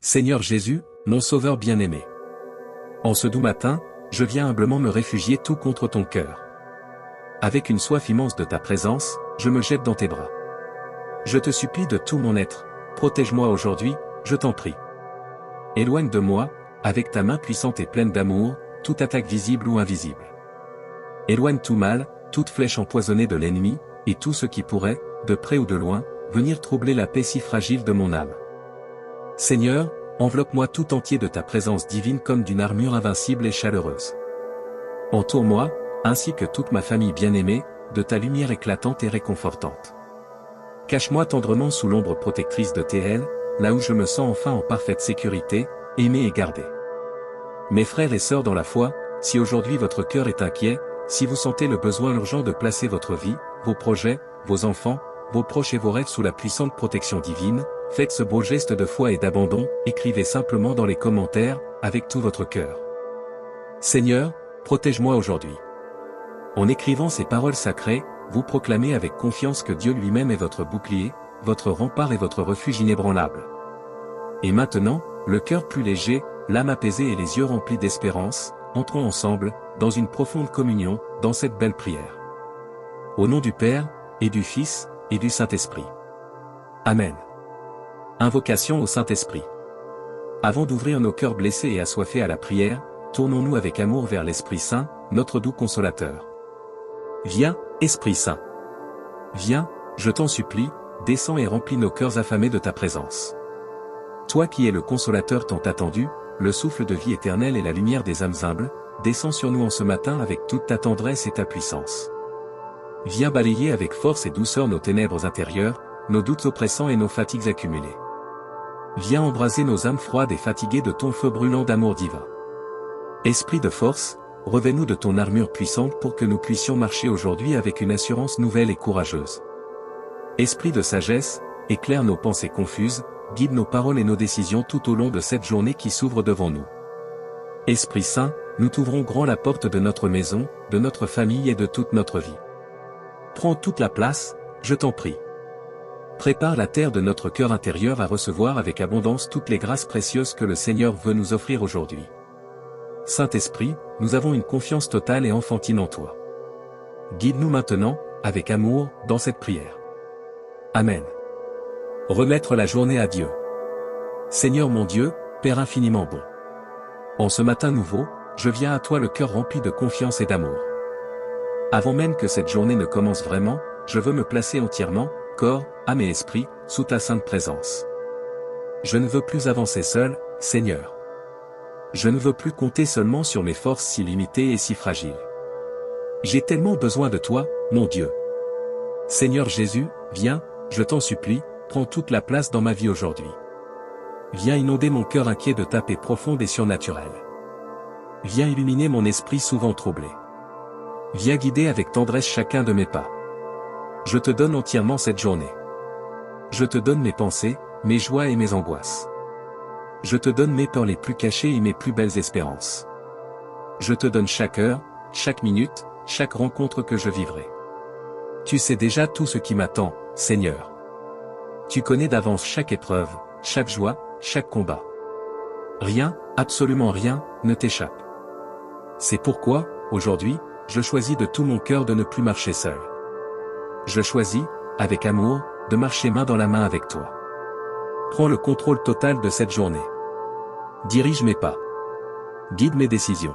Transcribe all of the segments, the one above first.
Seigneur Jésus, mon Sauveur bien-aimé. En ce doux matin, je viens humblement me réfugier tout contre ton cœur. Avec une soif immense de ta présence, je me jette dans tes bras. Je te supplie de tout mon être, protège-moi aujourd'hui, je t'en prie. Éloigne de moi, avec ta main puissante et pleine d'amour, toute attaque visible ou invisible. Éloigne tout mal, toute flèche empoisonnée de l'ennemi, et tout ce qui pourrait, de près ou de loin, venir troubler la paix si fragile de mon âme. Seigneur, enveloppe-moi tout entier de ta présence divine comme d'une armure invincible et chaleureuse. Entoure-moi, ainsi que toute ma famille bien-aimée, de ta lumière éclatante et réconfortante. Cache-moi tendrement sous l'ombre protectrice de tes ailes, là où je me sens enfin en parfaite sécurité, aimé et gardé. Mes frères et sœurs dans la foi, si aujourd'hui votre cœur est inquiet, si vous sentez le besoin urgent de placer votre vie, vos projets, vos enfants, vos proches et vos rêves sous la puissante protection divine, faites ce beau geste de foi et d'abandon, écrivez simplement dans les commentaires, avec tout votre cœur. Seigneur, protège-moi aujourd'hui. En écrivant ces paroles sacrées, vous proclamez avec confiance que Dieu lui-même est votre bouclier, votre rempart et votre refuge inébranlable. Et maintenant, le cœur plus léger, l'âme apaisée et les yeux remplis d'espérance, entrons ensemble, dans une profonde communion, dans cette belle prière. Au nom du Père, et du Fils, et du Saint-Esprit. Amen. Invocation au Saint-Esprit. Avant d'ouvrir nos cœurs blessés et assoiffés à la prière, tournons-nous avec amour vers l'Esprit Saint, notre doux consolateur. Viens, Esprit Saint. Viens, je t'en supplie, descends et remplis nos cœurs affamés de ta présence. Toi qui es le consolateur tant attendu, le souffle de vie éternelle et la lumière des âmes humbles, descends sur nous en ce matin avec toute ta tendresse et ta puissance. Viens balayer avec force et douceur nos ténèbres intérieures, nos doutes oppressants et nos fatigues accumulées. Viens embraser nos âmes froides et fatiguées de ton feu brûlant d'amour divin. Esprit de force, revêt-nous de ton armure puissante pour que nous puissions marcher aujourd'hui avec une assurance nouvelle et courageuse. Esprit de sagesse, éclaire nos pensées confuses, guide nos paroles et nos décisions tout au long de cette journée qui s'ouvre devant nous. Esprit Saint, nous t'ouvrons grand la porte de notre maison, de notre famille et de toute notre vie. Prends toute la place, je t'en prie. Prépare la terre de notre cœur intérieur à recevoir avec abondance toutes les grâces précieuses que le Seigneur veut nous offrir aujourd'hui. Saint-Esprit, nous avons une confiance totale et enfantine en toi. Guide-nous maintenant, avec amour, dans cette prière. Amen. Remettre la journée à Dieu. Seigneur mon Dieu, Père infiniment bon. En ce matin nouveau, je viens à toi le cœur rempli de confiance et d'amour. Avant même que cette journée ne commence vraiment, je veux me placer entièrement, corps, âme et esprit, sous ta sainte présence. Je ne veux plus avancer seul, Seigneur. Je ne veux plus compter seulement sur mes forces si limitées et si fragiles. J'ai tellement besoin de toi, mon Dieu. Seigneur Jésus, viens, je t'en supplie, prends toute la place dans ma vie aujourd'hui. Viens inonder mon cœur inquiet de ta paix profonde et surnaturelle. Viens illuminer mon esprit souvent troublé. Viens guider avec tendresse chacun de mes pas. Je te donne entièrement cette journée. Je te donne mes pensées, mes joies et mes angoisses. Je te donne mes peurs les plus cachées et mes plus belles espérances. Je te donne chaque heure, chaque minute, chaque rencontre que je vivrai. Tu sais déjà tout ce qui m'attend, Seigneur. Tu connais d'avance chaque épreuve, chaque joie, chaque combat. Rien, absolument rien, ne t'échappe. C'est pourquoi, aujourd'hui, je choisis de tout mon cœur de ne plus marcher seul. Je choisis, avec amour, de marcher main dans la main avec toi. Prends le contrôle total de cette journée. Dirige mes pas. Guide mes décisions.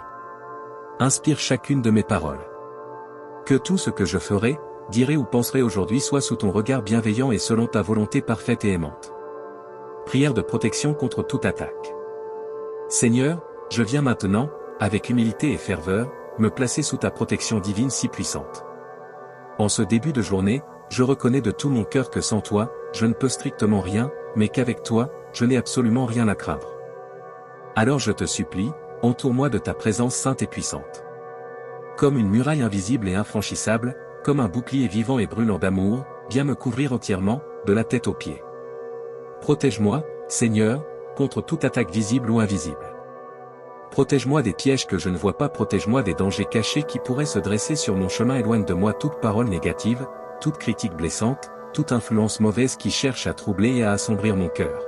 Inspire chacune de mes paroles. Que tout ce que je ferai, dirai ou penserai aujourd'hui soit sous ton regard bienveillant et selon ta volonté parfaite et aimante. Prière de protection contre toute attaque. Seigneur, je viens maintenant, avec humilité et ferveur, me placer sous ta protection divine si puissante. En ce début de journée, je reconnais de tout mon cœur que sans toi, je ne peux strictement rien, mais qu'avec toi, je n'ai absolument rien à craindre. Alors je te supplie, entoure-moi de ta présence sainte et puissante. Comme une muraille invisible et infranchissable, comme un bouclier vivant et brûlant d'amour, viens me couvrir entièrement, de la tête aux pieds. Protège-moi, Seigneur, contre toute attaque visible ou invisible. Protège-moi des pièges que je ne vois pas, protège-moi des dangers cachés qui pourraient se dresser sur mon chemin, éloigne de moi toute parole négative, toute critique blessante, toute influence mauvaise qui cherche à troubler et à assombrir mon cœur.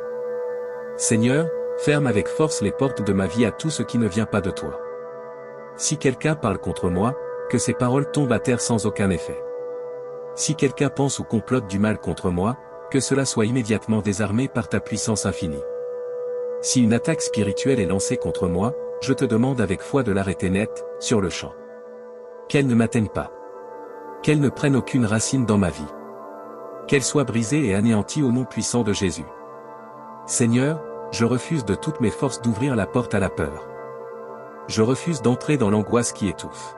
Seigneur, ferme avec force les portes de ma vie à tout ce qui ne vient pas de toi. Si quelqu'un parle contre moi, que ses paroles tombent à terre sans aucun effet. Si quelqu'un pense ou complote du mal contre moi, que cela soit immédiatement désarmé par ta puissance infinie. Si une attaque spirituelle est lancée contre moi, je te demande avec foi de l'arrêter net, sur le champ. Qu'elle ne m'atteigne pas. Qu'elle ne prenne aucune racine dans ma vie. Qu'elle soit brisée et anéantie au nom puissant de Jésus. Seigneur, je refuse de toutes mes forces d'ouvrir la porte à la peur. Je refuse d'entrer dans l'angoisse qui étouffe.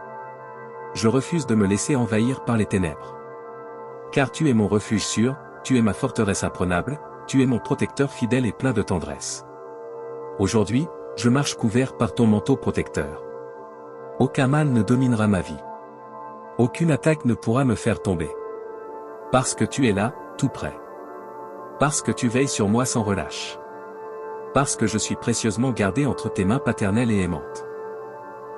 Je refuse de me laisser envahir par les ténèbres. Car tu es mon refuge sûr, tu es ma forteresse imprenable, tu es mon protecteur fidèle et plein de tendresse. Aujourd'hui, je marche couvert par ton manteau protecteur. Aucun mal ne dominera ma vie. Aucune attaque ne pourra me faire tomber. Parce que tu es là, tout près. Parce que tu veilles sur moi sans relâche. Parce que je suis précieusement gardé entre tes mains paternelles et aimantes.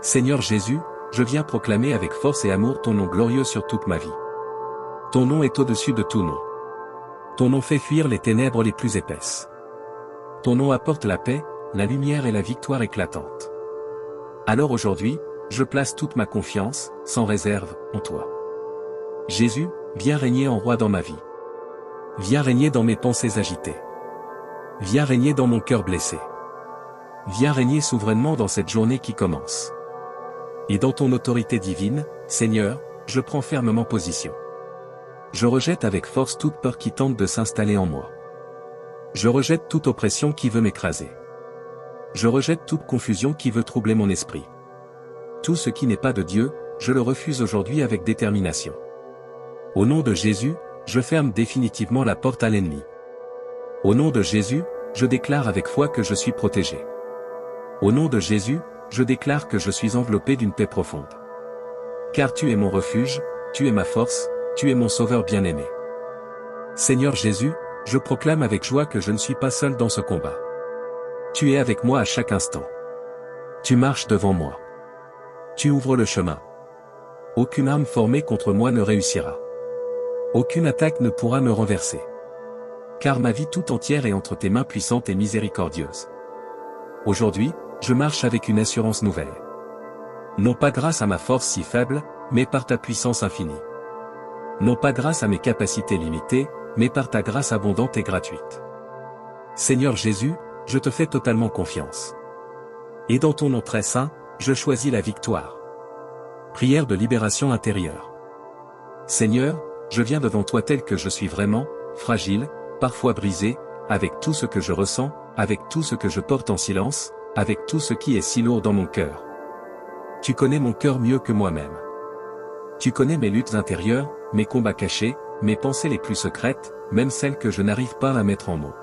Seigneur Jésus, je viens proclamer avec force et amour ton nom glorieux sur toute ma vie. Ton nom est au-dessus de tout nom. Ton nom fait fuir les ténèbres les plus épaisses. Ton nom apporte la paix, la lumière et la victoire éclatante. Alors aujourd'hui, je place toute ma confiance, sans réserve, en toi. Jésus, viens régner en roi dans ma vie. Viens régner dans mes pensées agitées. Viens régner dans mon cœur blessé. Viens régner souverainement dans cette journée qui commence. Et dans ton autorité divine, Seigneur, je prends fermement position. Je rejette avec force toute peur qui tente de s'installer en moi. Je rejette toute oppression qui veut m'écraser. Je rejette toute confusion qui veut troubler mon esprit. Tout ce qui n'est pas de Dieu, je le refuse aujourd'hui avec détermination. Au nom de Jésus, je ferme définitivement la porte à l'ennemi. Au nom de Jésus, je déclare avec foi que je suis protégé. Au nom de Jésus, je déclare que je suis enveloppé d'une paix profonde. Car tu es mon refuge, tu es ma force, tu es mon sauveur bien-aimé. Seigneur Jésus, je proclame avec joie que je ne suis pas seul dans ce combat. Tu es avec moi à chaque instant. Tu marches devant moi. Tu ouvres le chemin. Aucune arme formée contre moi ne réussira. Aucune attaque ne pourra me renverser. Car ma vie tout entière est entre tes mains puissantes et miséricordieuses. Aujourd'hui, je marche avec une assurance nouvelle. Non pas grâce à ma force si faible, mais par ta puissance infinie. Non pas grâce à mes capacités limitées, mais par ta grâce abondante et gratuite. Seigneur Jésus, je te fais totalement confiance. Et dans ton nom très saint, je choisis la victoire. Prière de libération intérieure. Seigneur, je viens devant toi tel que je suis vraiment, fragile, parfois brisé, avec tout ce que je ressens, avec tout ce que je porte en silence, avec tout ce qui est si lourd dans mon cœur. Tu connais mon cœur mieux que moi-même. Tu connais mes luttes intérieures, mes combats cachés, mes pensées les plus secrètes, même celles que je n'arrive pas à mettre en mots.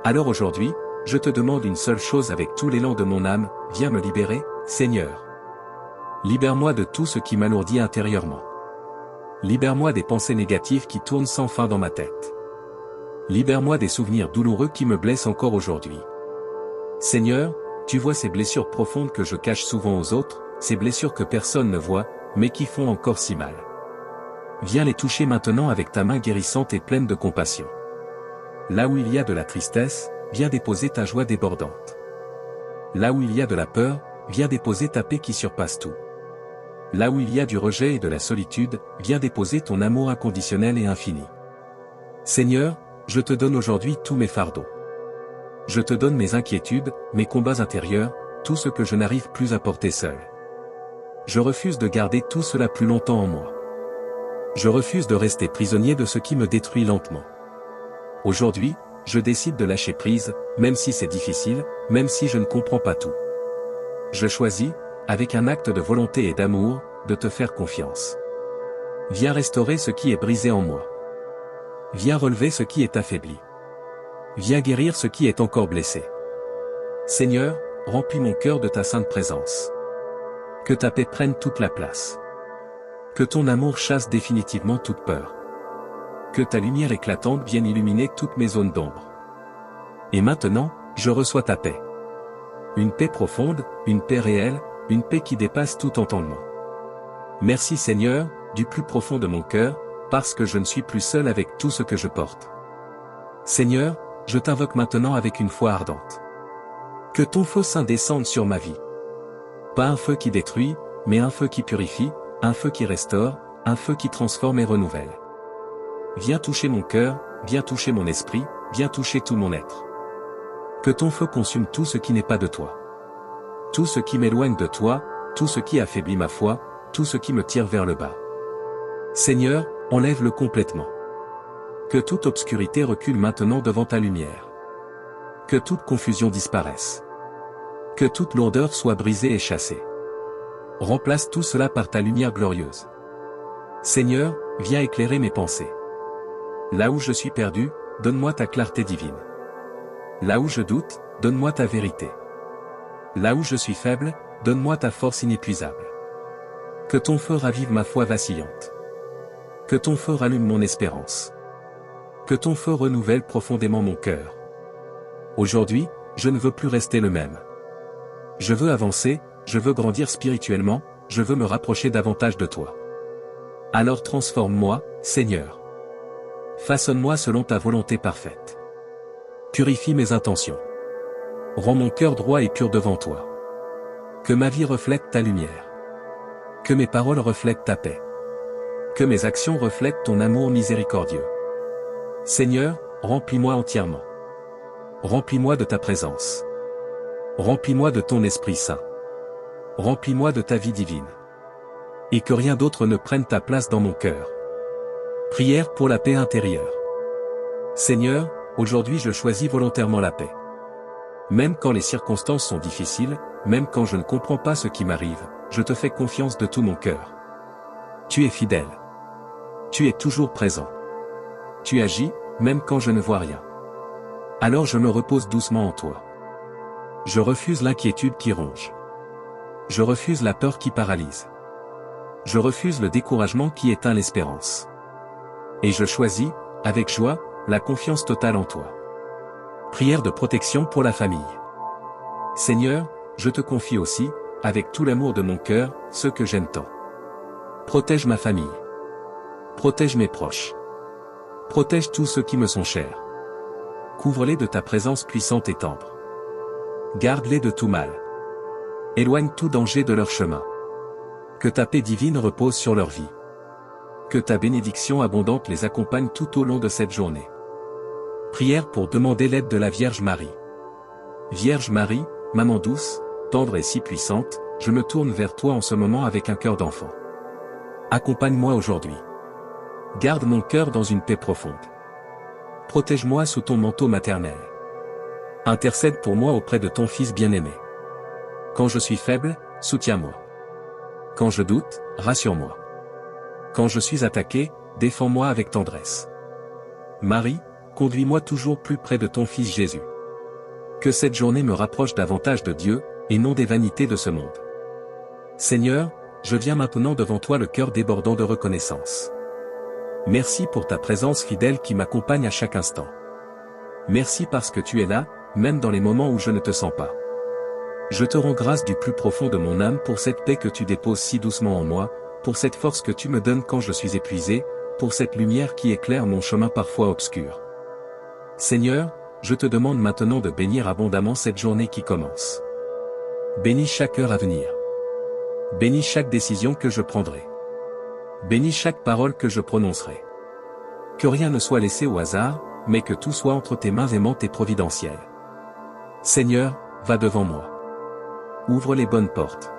Alors aujourd'hui, je te demande une seule chose avec tout l'élan de mon âme, viens me libérer, Seigneur. Libère-moi de tout ce qui m'alourdit intérieurement. Libère-moi des pensées négatives qui tournent sans fin dans ma tête. Libère-moi des souvenirs douloureux qui me blessent encore aujourd'hui. Seigneur, tu vois ces blessures profondes que je cache souvent aux autres, ces blessures que personne ne voit, mais qui font encore si mal. Viens les toucher maintenant avec ta main guérissante et pleine de compassion. Là où il y a de la tristesse, viens déposer ta joie débordante. Là où il y a de la peur, viens déposer ta paix qui surpasse tout. Là où il y a du rejet et de la solitude, viens déposer ton amour inconditionnel et infini. Seigneur, je te donne aujourd'hui tous mes fardeaux. Je te donne mes inquiétudes, mes combats intérieurs, tout ce que je n'arrive plus à porter seul. Je refuse de garder tout cela plus longtemps en moi. Je refuse de rester prisonnier de ce qui me détruit lentement. Aujourd'hui, je décide de lâcher prise, même si c'est difficile, même si je ne comprends pas tout. Je choisis, avec un acte de volonté et d'amour, de te faire confiance. Viens restaurer ce qui est brisé en moi. Viens relever ce qui est affaibli. Viens guérir ce qui est encore blessé. Seigneur, remplis mon cœur de ta sainte présence. Que ta paix prenne toute la place. Que ton amour chasse définitivement toute peur. Que ta lumière éclatante vienne illuminer toutes mes zones d'ombre. Et maintenant, je reçois ta paix. Une paix profonde, une paix réelle, une paix qui dépasse tout entendement. Merci Seigneur, du plus profond de mon cœur, parce que je ne suis plus seul avec tout ce que je porte. Seigneur, je t'invoque maintenant avec une foi ardente. Que ton feu saint descende sur ma vie. Pas un feu qui détruit, mais un feu qui purifie, un feu qui restaure, un feu qui transforme et renouvelle. Viens toucher mon cœur, viens toucher mon esprit, viens toucher tout mon être. Que ton feu consume tout ce qui n'est pas de toi. Tout ce qui m'éloigne de toi, tout ce qui affaiblit ma foi, tout ce qui me tire vers le bas. Seigneur, enlève-le complètement. Que toute obscurité recule maintenant devant ta lumière. Que toute confusion disparaisse. Que toute lourdeur soit brisée et chassée. Remplace tout cela par ta lumière glorieuse. Seigneur, viens éclairer mes pensées. Là où je suis perdu, donne-moi ta clarté divine. Là où je doute, donne-moi ta vérité. Là où je suis faible, donne-moi ta force inépuisable. Que ton feu ravive ma foi vacillante. Que ton feu rallume mon espérance. Que ton feu renouvelle profondément mon cœur. Aujourd'hui, je ne veux plus rester le même. Je veux avancer, je veux grandir spirituellement, je veux me rapprocher davantage de toi. Alors transforme-moi, Seigneur. Façonne-moi selon ta volonté parfaite. Purifie mes intentions. Rends mon cœur droit et pur devant toi. Que ma vie reflète ta lumière. Que mes paroles reflètent ta paix. Que mes actions reflètent ton amour miséricordieux. Seigneur, remplis-moi entièrement. Remplis-moi de ta présence. Remplis-moi de ton Esprit Saint. Remplis-moi de ta vie divine. Et que rien d'autre ne prenne ta place dans mon cœur. Prière pour la paix intérieure. Seigneur, aujourd'hui je choisis volontairement la paix. Même quand les circonstances sont difficiles, même quand je ne comprends pas ce qui m'arrive, je te fais confiance de tout mon cœur. Tu es fidèle. Tu es toujours présent. Tu agis, même quand je ne vois rien. Alors je me repose doucement en toi. Je refuse l'inquiétude qui ronge. Je refuse la peur qui paralyse. Je refuse le découragement qui éteint l'espérance. Et je choisis, avec joie, la confiance totale en toi. Prière de protection pour la famille. Seigneur, je te confie aussi, avec tout l'amour de mon cœur, ceux que j'aime tant. Protège ma famille. Protège mes proches. Protège tous ceux qui me sont chers. Couvre-les de ta présence puissante et tendre. Garde-les de tout mal. Éloigne tout danger de leur chemin. Que ta paix divine repose sur leur vie. Que ta bénédiction abondante les accompagne tout au long de cette journée. Prière pour demander l'aide de la Vierge Marie. Vierge Marie, maman douce, tendre et si puissante, je me tourne vers toi en ce moment avec un cœur d'enfant. Accompagne-moi aujourd'hui. Garde mon cœur dans une paix profonde. Protège-moi sous ton manteau maternel. Intercède pour moi auprès de ton Fils bien-aimé. Quand je suis faible, soutiens-moi. Quand je doute, rassure-moi. Quand je suis attaqué, défends-moi avec tendresse. Marie, conduis-moi toujours plus près de ton Fils Jésus. Que cette journée me rapproche davantage de Dieu, et non des vanités de ce monde. Seigneur, je viens maintenant devant toi le cœur débordant de reconnaissance. Merci pour ta présence fidèle qui m'accompagne à chaque instant. Merci parce que tu es là, même dans les moments où je ne te sens pas. Je te rends grâce du plus profond de mon âme pour cette paix que tu déposes si doucement en moi, pour cette force que tu me donnes quand je suis épuisé, pour cette lumière qui éclaire mon chemin parfois obscur. Seigneur, je te demande maintenant de bénir abondamment cette journée qui commence. Bénis chaque heure à venir. Bénis chaque décision que je prendrai. Bénis chaque parole que je prononcerai. Que rien ne soit laissé au hasard, mais que tout soit entre tes mains aimantes et providentielles. Seigneur, va devant moi. Ouvre les bonnes portes.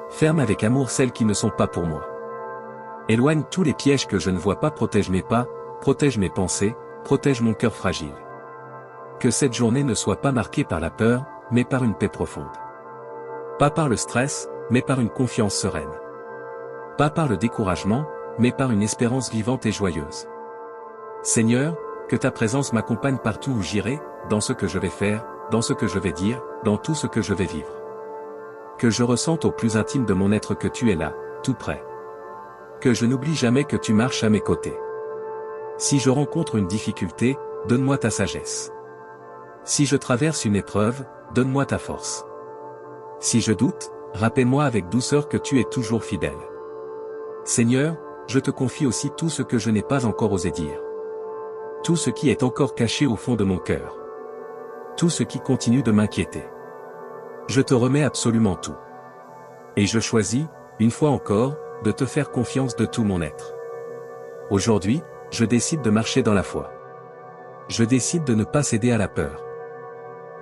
Ferme avec amour celles qui ne sont pas pour moi. Éloigne tous les pièges que je ne vois pas, protège mes pas, protège mes pensées, protège mon cœur fragile. Que cette journée ne soit pas marquée par la peur, mais par une paix profonde. Pas par le stress, mais par une confiance sereine. Pas par le découragement, mais par une espérance vivante et joyeuse. Seigneur, que ta présence m'accompagne partout où j'irai, dans ce que je vais faire, dans ce que je vais dire, dans tout ce que je vais vivre. Que je ressente au plus intime de mon être que tu es là, tout près. Que je n'oublie jamais que tu marches à mes côtés. Si je rencontre une difficulté, donne-moi ta sagesse. Si je traverse une épreuve, donne-moi ta force. Si je doute, rappelle-moi avec douceur que tu es toujours fidèle. Seigneur, je te confie aussi tout ce que je n'ai pas encore osé dire. Tout ce qui est encore caché au fond de mon cœur. Tout ce qui continue de m'inquiéter. Je te remets absolument tout. Et je choisis, une fois encore, de te faire confiance de tout mon être. Aujourd'hui, je décide de marcher dans la foi. Je décide de ne pas céder à la peur.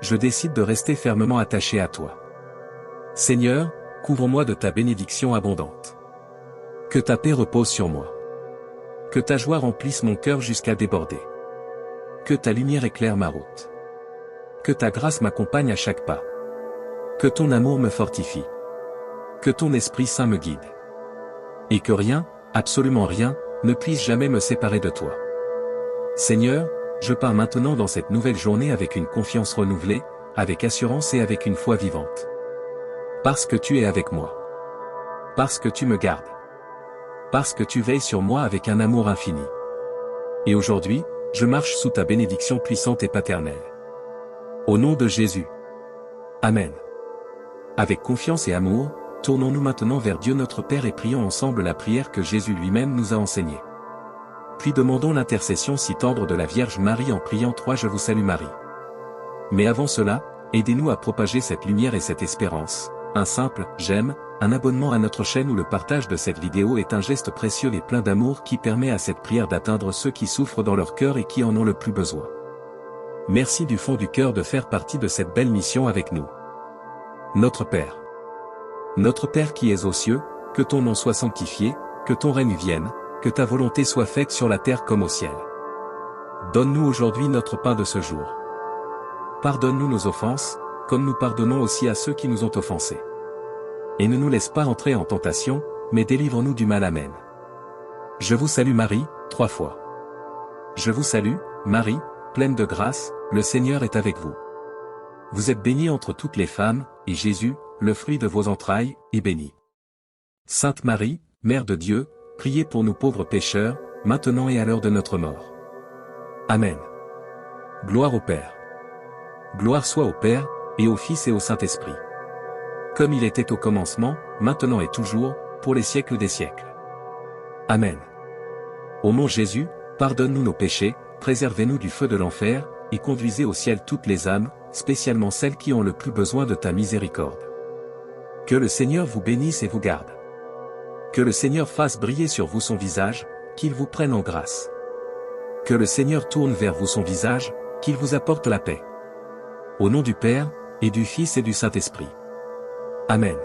Je décide de rester fermement attaché à toi. Seigneur, couvre-moi de ta bénédiction abondante. Que ta paix repose sur moi. Que ta joie remplisse mon cœur jusqu'à déborder. Que ta lumière éclaire ma route. Que ta grâce m'accompagne à chaque pas. Que ton amour me fortifie. Que ton Esprit Saint me guide. Et que rien, absolument rien, ne puisse jamais me séparer de toi. Seigneur, je pars maintenant dans cette nouvelle journée avec une confiance renouvelée, avec assurance et avec une foi vivante. Parce que tu es avec moi. Parce que tu me gardes. Parce que tu veilles sur moi avec un amour infini. Et aujourd'hui, je marche sous ta bénédiction puissante et paternelle. Au nom de Jésus. Amen. Avec confiance et amour, tournons-nous maintenant vers Dieu notre Père et prions ensemble la prière que Jésus lui-même nous a enseignée. Puis demandons l'intercession si tendre de la Vierge Marie en priant 3 Je vous salue Marie. Mais avant cela, aidez-nous à propager cette lumière et cette espérance. Un simple « j'aime », un abonnement à notre chaîne ou le partage de cette vidéo est un geste précieux et plein d'amour qui permet à cette prière d'atteindre ceux qui souffrent dans leur cœur et qui en ont le plus besoin. Merci du fond du cœur de faire partie de cette belle mission avec nous. Notre Père. Notre Père qui es aux cieux, que ton nom soit sanctifié, que ton règne vienne, que ta volonté soit faite sur la terre comme au ciel. Donne-nous aujourd'hui notre pain de ce jour. Pardonne-nous nos offenses, comme nous pardonnons aussi à ceux qui nous ont offensés. Et ne nous laisse pas entrer en tentation, mais délivre-nous du mal. Amen. Je vous salue Marie, 3 fois. Je vous salue, Marie, pleine de grâce, le Seigneur est avec vous. Vous êtes bénie entre toutes les femmes, et Jésus, le fruit de vos entrailles, est béni. Sainte Marie, Mère de Dieu, priez pour nous pauvres pécheurs, maintenant et à l'heure de notre mort. Amen. Gloire au Père. Gloire soit au Père, et au Fils et au Saint-Esprit. Comme il était au commencement, maintenant et toujours, pour les siècles des siècles. Amen. Ô mon Jésus, pardonne-nous nos péchés, préservez-nous du feu de l'enfer, et conduisez au ciel toutes les âmes, spécialement celles qui ont le plus besoin de ta miséricorde. Que le Seigneur vous bénisse et vous garde. Que le Seigneur fasse briller sur vous son visage, qu'il vous prenne en grâce. Que le Seigneur tourne vers vous son visage, qu'il vous apporte la paix. Au nom du Père, et du Fils et du Saint-Esprit. Amen.